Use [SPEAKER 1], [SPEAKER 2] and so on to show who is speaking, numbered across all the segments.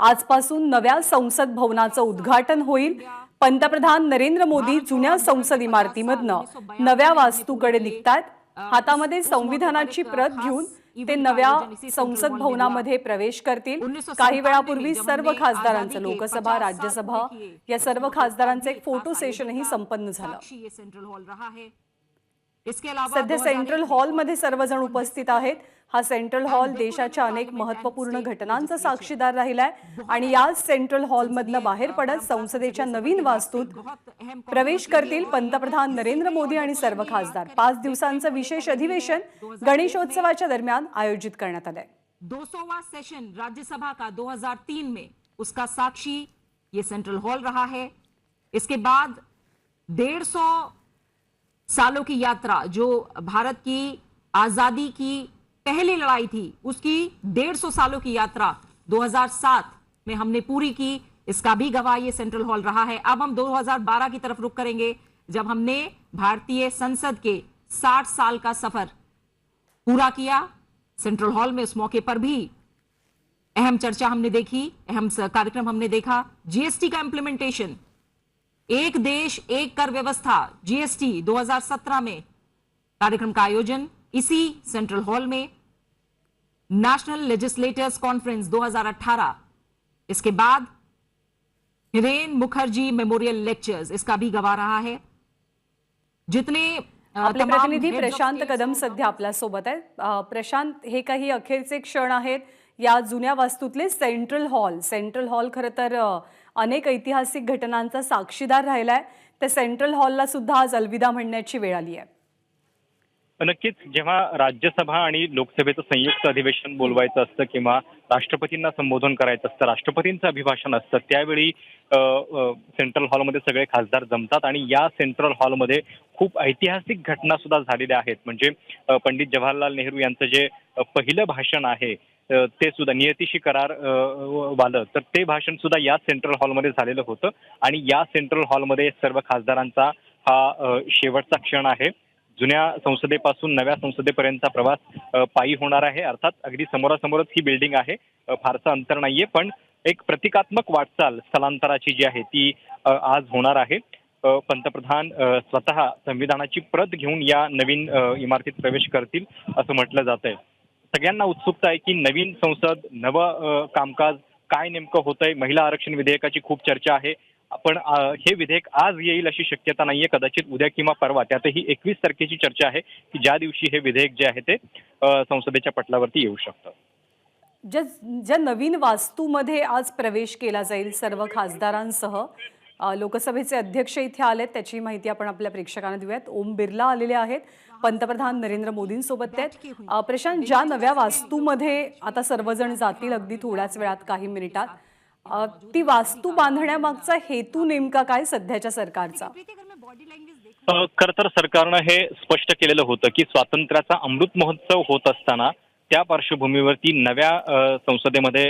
[SPEAKER 1] आजपासून नव्या संसद भवनाचं उद्घाटन होईल। पंतप्रधान नरेंद्र मोदी जुन्या संसद इमारतीमधनं नव्या वास्तूकडे निघतात। हातामध्ये संविधानाची प्रत घेऊन ते नव्या संसद भवनामध्ये प्रवेश करतील। काही वेळापूर्वी सर्व खासदारांचं लोकसभा राज्यसभा या सर्व खासदारांचं एक फोटो सेशनही संपन्न झालं। सध्या सेंट्रल हॉल मध्ये सर्वजण उपस्थित आहेत। हा सेंट्रल हॉल देशाच्या अनेक महत्त्वपूर्ण घटनांचा साक्षीदार राहिलाय आणि या सेंट्रल हॉल मधनं बाहेर पडत संसदेच्या नवीन वास्तूत प्रवेश करतील पंतप्रधान नरेंद्र मोदी आणि सर्व खासदार। 5 दिवसांचं विशेष अधिवेशन गणेशोत्सवाच्या दरम्यान आयोजित करण्यात आलंय।
[SPEAKER 2] 200वां सेशन राज्यसभा का 2003 में उसका साक्षी ये सेंट्रल हॉल रहा है। इसके बाद 150 सालों की यात्रा, जो भारत की आजादी की पहली लड़ाई थी, उसकी 150 सालों की यात्रा 2007 में हमने पूरी की। इसका भी गवाह ये सेंट्रल हॉल रहा है। अब हम 2012 की तरफ रुख करेंगे, जब हमने भारतीय संसद के 60 साल का सफर पूरा किया सेंट्रल हॉल में। उस मौके पर भी अहम चर्चा हमने देखी, अहम कार्यक्रम हमने देखा। जीएसटी का इंप्लीमेंटेशन, एक देश एक कर व्यवस्था जीएसटी 2017 में कार्यक्रम का आयोजन इसी सेंट्रल हॉल में। नेशनल लेजिस्लेटर्स कॉन्फ्रेंस 2018, इसके बाद हिरेन मुखर्जी मेमोरियल लेक्चर्स, इसका भी गवाह रहा है। जितने
[SPEAKER 1] आपले प्रतिनिधी प्रशांत कदम सध्या आपल्या सोबत आहेत। प्रशांत, हे काही अखेरचे क्षण आहेत या जुन्या वास्तूतले सेंट्रल हॉल खरं तर अनेक ऐतिहासिक घटनांचा साक्षीदार राहिलाय। त्या सेंट्रल हॉलला सुद्धा आज अलविदा म्हणण्याची वेळ आली आहे।
[SPEAKER 3] नक्कीच जेव्हा राज्यसभा आणि लोकसभेचं संयुक्त अधिवेशन बोलवायचं असतं किंवा राष्ट्रपतींना संबोधन करायचं असतं, राष्ट्रपतींचं अभिभाषण असतं, त्यावेळी सेंट्रल हॉलमध्ये सगळे खासदार जमतात आणि या सेंट्रल हॉलमध्ये खूप ऐतिहासिक घटना सुद्धा झालेल्या आहेत। म्हणजे पंडित जवाहरलाल नेहरू यांचं जे पहिलं भाषण आहे ते सुद्धा नियतीशी करार वालं, तर ते भाषण सुद्धा या सेंट्रल हॉलमध्ये झालेलं होतं आणि या सेंट्रल हॉलमध्ये सर्व खासदारांचा हा शेवटचा क्षण आहे। जुन्या संसदेपासून नव्या संसदेपर्यंतचा प्रवास पायी होणार आहे। अर्थात अगदी समोरासमोरच ही बिल्डिंग आहे, फारसं अंतर नाहीये, पण एक प्रतिकात्मक वाटचाल स्थलांतराची जी आहे ती आज होणार आहे। पंतप्रधान स्वतः संविधानाची प्रत घेऊन या नवीन इमारतीत प्रवेश करतील असं म्हटलं जात आहे। सगळ्यांना उत्सुकता आहे की नवीन संसद, नवं कामकाज काय नेमकं होतंय। महिला आरक्षण विधेयकाची खूप चर्चा आहे, पण हे विधेयक आज येईल अशी शक्यता नाहीये, कदाचित उद्या किंवा परवा। त्यातही 21 तारखेची चर्चा आहे की ज्या दिवशी हे विधेयक जे आहे ते संसदेच्या पटलावरती येऊ शकतं।
[SPEAKER 1] ज्या नवीन वास्तूमध्ये आज प्रवेश केला जाईल सर्व खासदारांसह, लोकसभेचे अध्यक्ष इथे आलेत, त्याची माहिती आपण आपल्या प्रेक्षकांना देऊयात। ओम बिर्ला आलेले आहेत, पंतप्रधान नरेंद्र मोदींसोबत आहेत। प्रशांत, ज्या नव्या वास्तूमध्ये आता सर्वजण जातील अगदी थोड्याच वेळात, काही मिनिटात, ती वास्तू बांधण्यामागचा हेतू नेमका काय सध्याच्या सरकारचा?
[SPEAKER 3] खरं तर सरकारनं हे स्पष्ट केलेलं होतं की स्वातंत्र्याचा अमृत महोत्सव होत असताना त्या पार्श्वभूमीवरती नव्या संसदेमध्ये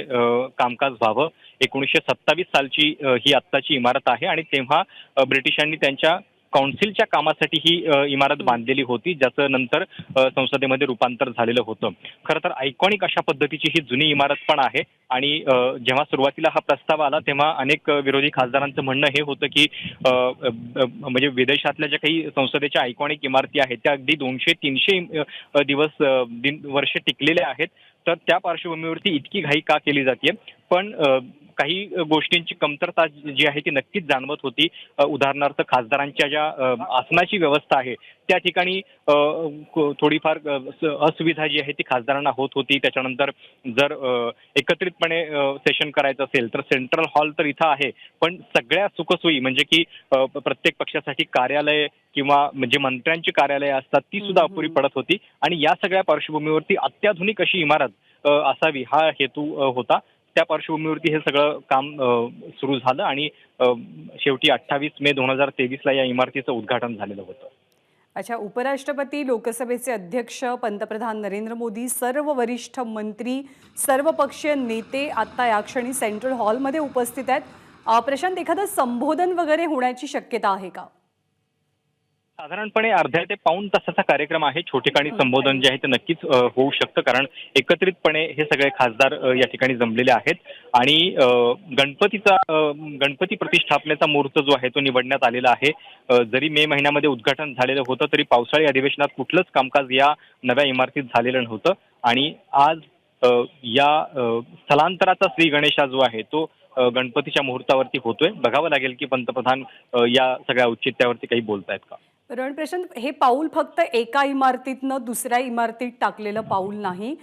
[SPEAKER 3] कामकाज व्हावं। 1927 सालची ही आत्ताची इमारत आहे आणि तेव्हा ब्रिटिशांनी त्यांच्या काउन्सिलच्या कामासाठी ही इमारत बांधलेली होती, ज्याचं नंतर संसदेमध्ये रूपांतर झालेलं होतं। खरं तर आयकॉनिक अशा पद्धतीची ही जुनी इमारत पण आहे आणि जेव्हा सुरुवातीला हा प्रस्ताव आला तेव्हा अनेक विरोधी खासदारांचं म्हणणं हे होतं की म्हणजे विदेशातल्या ज्या काही संसदेच्या आयकॉनिक इमारती आहेत त्या अगदी 200-300 वर्ष टिकलेल्या आहेत, तर त्या पार्श्वभूमीवरती इतकी घाई का केली जाते। पण काही गोष्टींची कमतरता जी आहे ती नक्कीच जाणवत होती। उदाहरणार्थ खासदारांच्या ज्या आसनाची व्यवस्था आहे त्या ठिकाणी थोडीफार असुविधा जी आहे ती खासदारांना होत होती। त्याच्यानंतर जर एकत्रितपणे सेशन करायचं असेल तर सेंट्रल हॉल तर इथं आहे, पण सगळ्या सुखसोयी म्हणजे की प्रत्येक पक्षासाठी कार्यालय किंवा म्हणजे मंत्र्यांची कार्यालय असतात ती सुद्धा अपुरी पडत होती आणि या सगळ्या पार्श्वभूमीवरती अत्याधुनिक अशी इमारत असावी हा हेतू होता। त्या पार्श्वभूमीवरती हे सगळं काम सुरू झालं आणि शेवटी 28 मे 2023 ला या इमारतीचं उद्घाटन झालेलं होतं।
[SPEAKER 1] अच्छा, उपराष्ट्रपती, लोकसभेचे अध्यक्ष, पंतप्रधान नरेंद्र मोदी, सर्व वरिष्ठ मंत्री, सर्व पक्षीय नेते आता या क्षणी सेंट्रल हॉलमध्ये उपस्थित आहेत। प्रशांत, एखादं संबोधन वगैरे होण्याची शक्यता आहे का?
[SPEAKER 3] साधारणपणे अर्ध्या ते पाऊण तासाचा कार्यक्रम आहे. ठिकाणी संबोधन जे आहे ते नक्कीच होऊ शकतं, कारण एकत्रितपणे हे सगळे खासदार या ठिकाणी जमलेले आहेत आणि गणपती प्रतिष्ठापनेचा मुहूर्त जो आहे तो निवडण्यात आलेला आहे. जरी मे महिन्यामध्ये उद्घाटन झालेलं होतं तरी पावसाळी अधिवेशनात कुठलंच कामकाज या नव्या इमारतीत झालेलं नव्हतं आणि आज या स्थलांतराचा श्री गणेशा जो आहे तो गणपतीच्या मुहूर्तावरती होतोय. बघावं लागेल की पंतप्रधान या सगळ्या औचित्यावरती काही बोलतायत का.
[SPEAKER 1] रणप्रशांत, हे पाऊल फक्त एका इमारतीतनं दुसऱ्या इमारतीत टाकलेलं पाऊल नाही,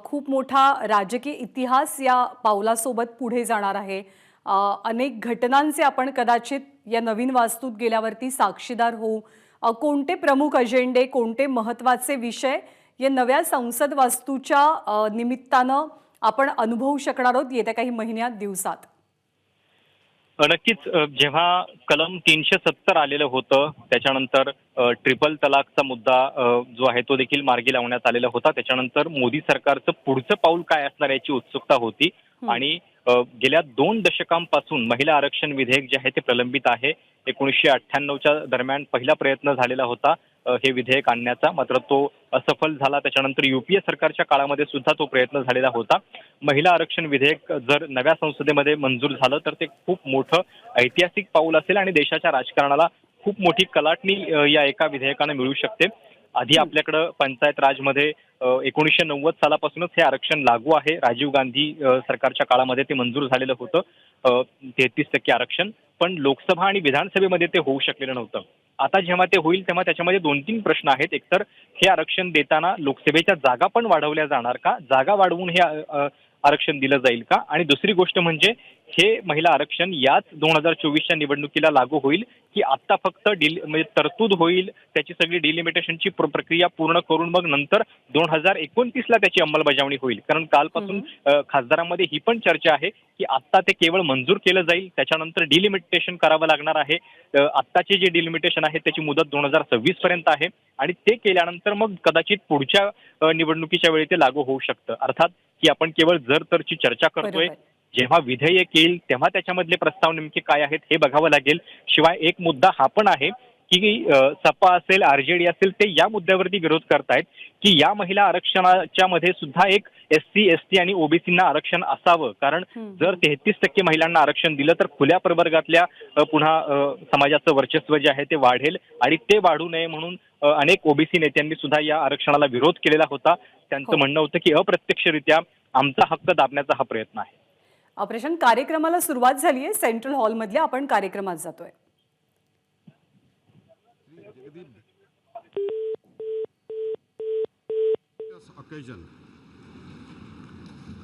[SPEAKER 1] खूप मोठा राजकीय इतिहास या पावलासोबत पुढे जाणार आहे. अनेक घटनांचे आपण कदाचित या नवीन वास्तूत गेल्यावरती साक्षीदार होऊ. कोणते प्रमुख अजेंडे, कोणते महत्त्वाचे विषय या नव्या संसद वास्तूच्या निमित्तानं आपण अनुभवू शकणार आहोत येत्या काही महिन्यात, दिवसात?
[SPEAKER 3] नक्कीच जेव्हा कलम 370 आलेलं होतं त्याच्यानंतर ट्रिपल तलाकचा मुद्दा जो आहे तो देखील मार्गी लावण्यात आलेला होता. त्याच्यानंतर मोदी सरकारचं पुढचं पाऊल काय असणार याची उत्सुकता होती आणि गेल्या 2 दशकांपासून महिला आरक्षण विधेयक जे आहे ते प्रलंबित आहे. 1998च्या दरम्यान पहिला प्रयत्न झालेला होता हे विधेयक आणण्याचा, मात्र तो असफल झाला. त्याच्यानंतर युपीए सरकारच्या काळामध्ये सुद्धा तो प्रयत्न झालेला होता. महिला आरक्षण विधेयक जर नव्या संसदेमध्ये मंजूर झालं तर ते खूप मोठं ऐतिहासिक पाऊल असेल आणि देशाच्या राजकारणाला खूप मोठी कलाटणी या एका विधेयकाने मिळू शकते. आधी आपल्याकडं पंचायत राजमध्ये 1990 सालापासूनच हे आरक्षण लागू आहे. राजीव गांधी सरकारच्या काळामध्ये ते मंजूर झालेलं होतं 33% आरक्षण, पण लोकसभा आणि विधानसभेमध्ये ते होऊ शकलेलं नव्हतं. आता जेव्हा ते होईल तेव्हा त्याच्यामध्ये 2-3 प्रश्न आहेत. एकतर हे आरक्षण देताना लोकसभेच्या जागा पण वाढवल्या जाणार का, जागा वाढवून हे आरक्षण दिलं जाईल का, आणि दुसरी गोष्ट म्हणजे हे महिला आरक्षण याच 2024च्या निवडणुकीला लागू होईल की आता फक्त म्हणजे तरतूद होईल, त्याची सगळी डिलिमिटेशनची प्रक्रिया पूर्ण करून मग नंतर 2029ला त्याची अंमलबजावणी होईल. कारण कालपासून खासदारांमध्ये ही पण चर्चा आहे की आता ते केवळ मंजूर केलं जाईल, त्याच्यानंतर डिलिमिटेशन करावं लागणार आहे. आत्ताचे जे डिलिमिटेशन आहे त्याची मुदत 2026 पर्यंत आहे आणि ते केल्यानंतर मग कदाचित पुढच्या निवडणुकीच्या वेळी ते लागू होऊ शकतं. अर्थात की आपण केवळ जर तरची चर्चा करतोय. जेव्हा विधेयक येईल तेव्हा त्याच्यामधले प्रस्ताव नेमके काय आहेत हे बघावं लागेल. शिवाय एक मुद्दा हा पण आहे की सपा असेल, आरजेडी असेल, ते या मुद्द्यावरती विरोध करतायत की या महिला आरक्षणाच्या मध्ये सुद्धा एक SC, ST आणि ओबीसींना आरक्षण असावं. कारण जर 33% महिलांना आरक्षण दिलं तर खुल्या प्रवर्गातल्या पुन्हा समाजाचं वर्चस्व जे आहे ते वाढेल आणि ते वाढू नये म्हणून अनेक ओबीसी नेत्यांनी सुद्धा या आरक्षणाला विरोध केलेला होता. त्यांचं म्हणणं होतं की अप्रत्यक्षरित्या आमचा हक्क दाबण्याचा हा प्रयत्न आहे.
[SPEAKER 1] ऑपरेशन कार्यक्रमाला सुरुवात झाली आहे. सेंट्रल हॉलमधल्या आपण कार्यक्रमात जातोय.
[SPEAKER 4] Occasion.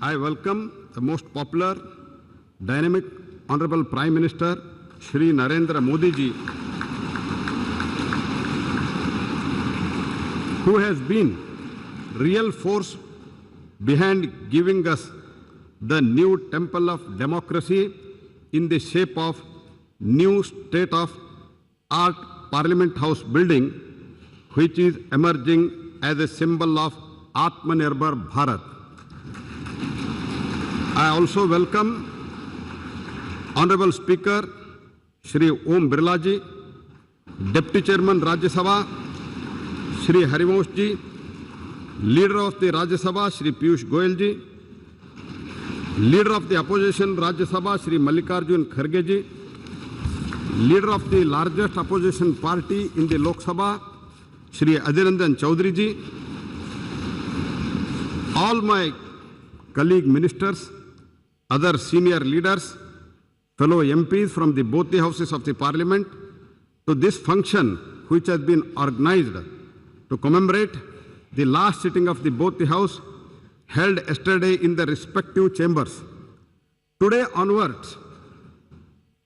[SPEAKER 4] I welcome the most popular, dynamic, Honorable Prime Minister Shri Narendra Modi ji, who has been real force behind giving us the new temple of democracy in the shape of new state-of-art Parliament House building, which is emerging as a symbol of Atmanirbhar Bharat. I also welcome Honorable Speaker Shri Om Birla ji, Deputy Chairman Rajya Sabha Shri Harivansh ji, Leader of the Rajya Sabha Shri Piyush Goyal ji, Leader of the Opposition Rajya Sabha Shri Mallikarjun Kharge ji, Leader of the largest opposition party in the Lok Sabha Shri Adhir Ranjan Chaudhary ji, all my colleague ministers, other senior leaders, fellow MPs from both the houses of the parliament, to this function which has been organized to commemorate the last sitting of both the house held yesterday in the respective chambers. Today onwards,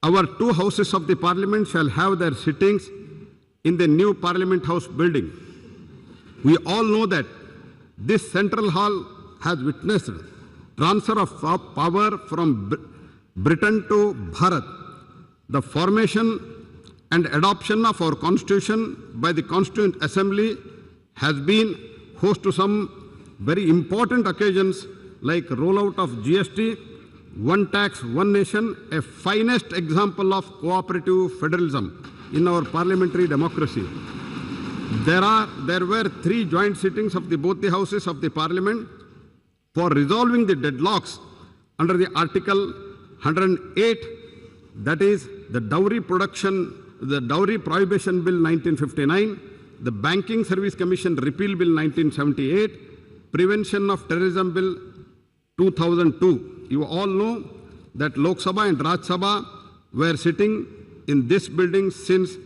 [SPEAKER 4] our two houses of the parliament shall have their sittings in the new Parliament House building. We all know that this central hall has witnessed transfer of power from Britain to Bharat. The formation and adoption of our constitution by the Constituent Assembly has been host to some very important occasions like rollout of GST, one tax, one nation, a finest example of cooperative federalism in our parliamentary democracy. There were 3 joint sittings of both the houses of the parliament for resolving the deadlocks under the Article 108, that is the Dowry Prohibition Bill 1959, the Banking Service Commission Repeal Bill 1978, Prevention of Terrorism Bill 2002. You all know that Lok Sabha and Raj Sabha were sitting in this building since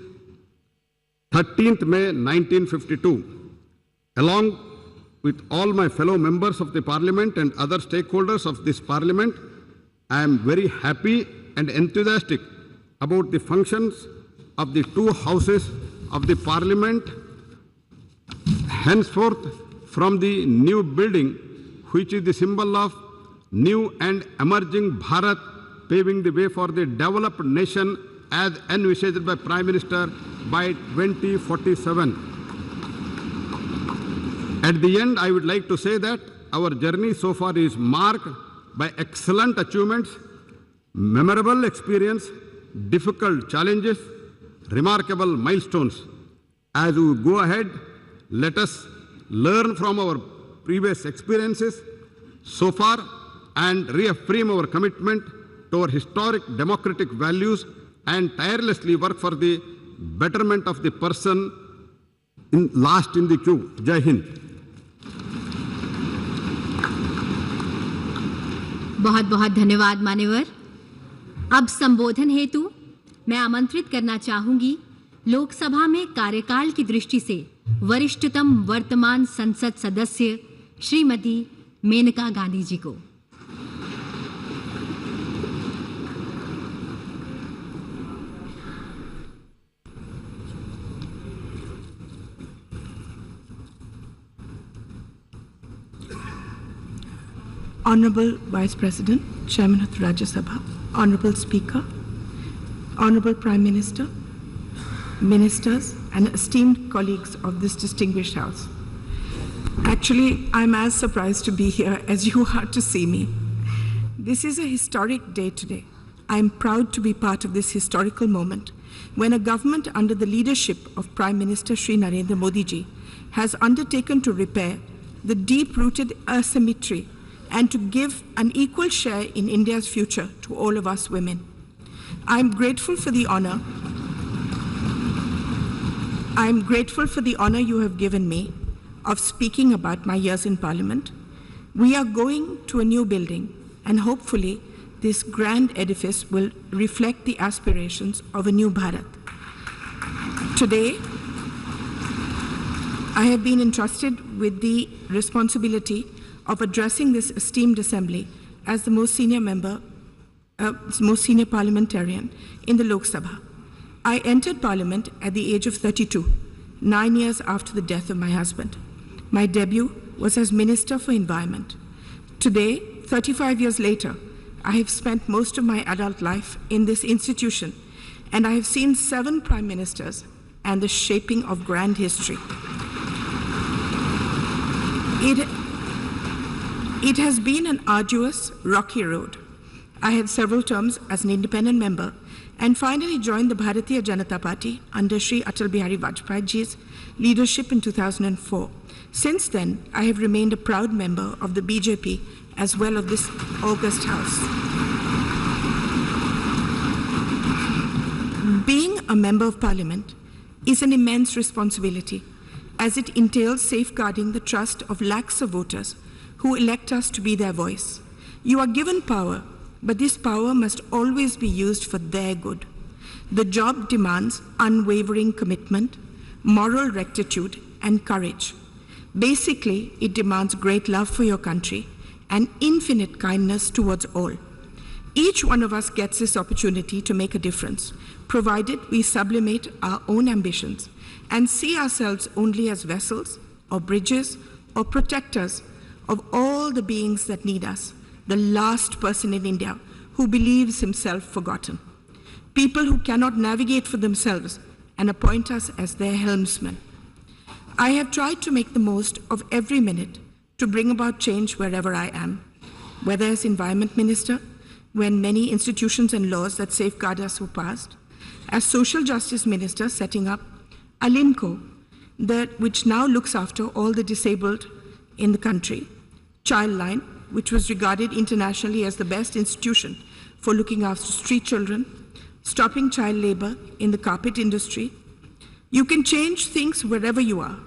[SPEAKER 4] 13th May 1952. Along with all my fellow members of the parliament and other stakeholders of this parliament, I am very happy and enthusiastic about the functions of the 2 houses of the parliament henceforth from the new building, which is the symbol of new and emerging Bharat, paving the way for the developed nation as envisaged by Prime Minister by 2047. At the end, I would like to say that our journey so far is marked by excellent achievements, memorable experience, difficult challenges, remarkable milestones. As we go ahead, let us learn from our previous experiences so far and reaffirm our commitment to our historic democratic values and tirelessly work for the betterment of the person last in the queue. Jai Hind.
[SPEAKER 5] बहुत बहुत धन्यवाद मान्यवर। अब संबोधन हेतु मैं आमंत्रित करना चाहूंगी लोकसभा में कार्यकाल की दृष्टि से वरिष्ठतम वर्तमान संसद सदस्य श्रीमती मेनका गांधी जी को।
[SPEAKER 6] Honorable Vice President, Chairman of the Rajya Sabha, Honorable Speaker, Honorable Prime Minister, Ministers, and esteemed colleagues of this distinguished House. Actually, I'm as surprised to be here as you are to see me. This is a historic day today. I'm proud to be part of this historical moment when a government under the leadership of Prime Minister Shri Narendra Modi ji has undertaken to repair the deep-rooted asymmetry and to give an equal share in India's future to all of us women. I'm grateful for the honor you have given me of speaking about my years in Parliament. We are going to a new building, and hopefully this grand edifice will reflect the aspirations of a new Bharat. Today, I have been entrusted with the responsibility of addressing this esteemed assembly as the most senior parliamentarian in the Lok Sabha. I entered Parliament at the age of 32, 9 years after the death of my husband. My debut was as Minister for Environment. Today, 35 years later, I have spent most of my adult life in this institution, and I have seen 7 prime ministers and the shaping of grand history. It has been an arduous, rocky road. I had several terms as an independent member and finally joined the Bharatiya Janata Party under Shri Atal Bihari Vajpayee ji's leadership in 2004. Since then, I have remained a proud member of the BJP as well as this august House. Being a member of Parliament is an immense responsibility as it entails safeguarding the trust of lakhs of voters who elect us to be their voice. You are given power, but this power must always be used for their good. The job demands unwavering commitment, moral rectitude, and courage. Basically, it demands great love for your country and infinite kindness towards all. Each one of us gets this opportunity to make a difference, provided we sublimate our own ambitions and see ourselves only as vessels or bridges or protectors of all the beings that need us, the last person in India who believes himself forgotten. People who cannot navigate for themselves and appoint us as their helmsmen. I have tried to make the most of every minute to bring about change wherever I am, whether as Environment Minister, when many institutions and laws that safeguard us were passed, as Social Justice Minister setting up Alimco, which now looks after all the disabled in the country. Childline, which was regarded internationally as the best institution for looking after street children. Stopping child labor in the carpet industry. You can change things wherever you are.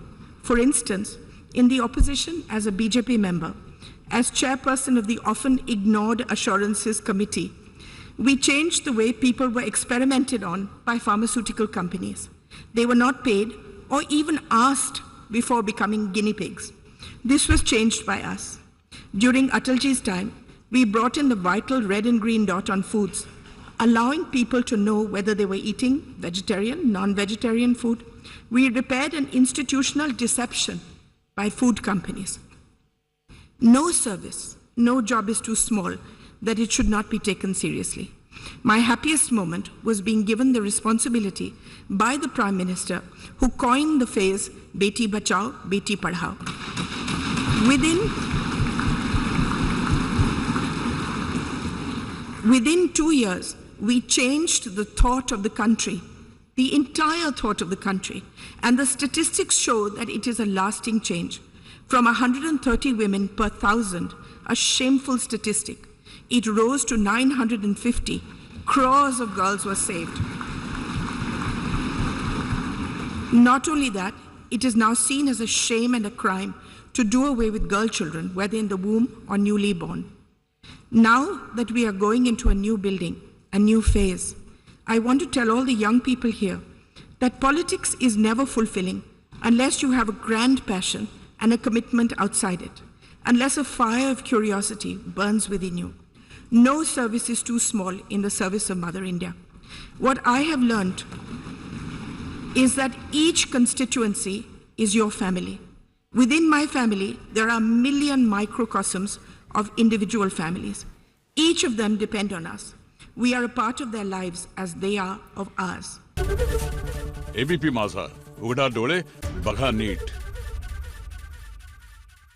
[SPEAKER 6] For instance, in the opposition as a BJP member, as chairperson of the often ignored Assurances Committee, we changed the way people were experimented on by pharmaceutical companies. They were not paid or even asked before becoming guinea pigs. This was changed by us. During Atalji's time, we brought in the vital red and green dot on foods, allowing people to know whether they were eating vegetarian, non-vegetarian food. We repaired an institutional deception by food companies. No service, no job is too small that it should not be taken seriously. My happiest moment was being given the responsibility by the Prime Minister, who coined the phrase Beti Bachao, Beti Padhao. Within 2 years, we changed the thought of the country, the entire thought of the country, and the statistics show that it is a lasting change. From 130 women per 1,000, a shameful statistic, it rose to 950. Crores of girls were saved. Not only that, it is now seen as a shame and a crime to do away with girl children, whether in the womb or newly born. Now that we are going into a new building, a new phase, I want to tell all the young people here that politics is never fulfilling unless you have a grand passion and a commitment outside it, unless a fire of curiosity burns within you. No service is too small in the service of Mother India. What I have learned is that each constituency is your family. Within my family, there are a million microcosms of individual families. Each of them depend on us. We are a part of their lives as they are of ours.
[SPEAKER 7] ABP माझा, उघडा डोळे बघा NEET.